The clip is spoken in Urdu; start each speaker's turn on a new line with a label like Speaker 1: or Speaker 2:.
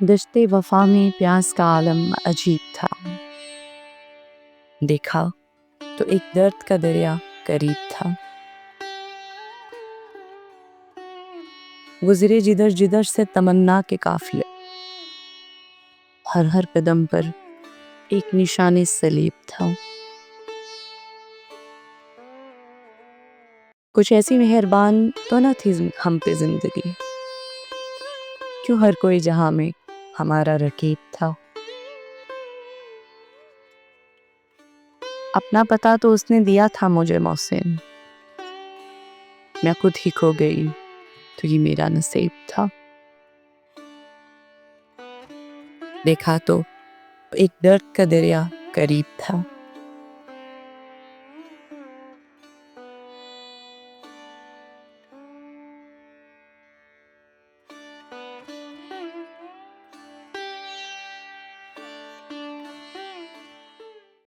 Speaker 1: دشتے وفا میں پیاس کا عالم عجیب تھا۔ دیکھا تو ایک درد کا دریا قریب تھا۔ گزرے جدھر جدھر سے تمنا کے قافلے، ہر ہر قدم پر ایک نشان صلیب تھا۔ کچھ ایسی مہربان تو نہ تھی ہم پہ زندگی، کیوں ہر کوئی جہاں میں ہمارا رقیب تھا۔ اپنا پتہ تو اس نے دیا تھا مجھے محسن، میں خود ہی کھو گئی تو یہ میرا نصیب تھا۔ دیکھا تو ایک درد کا دریا قریب تھا۔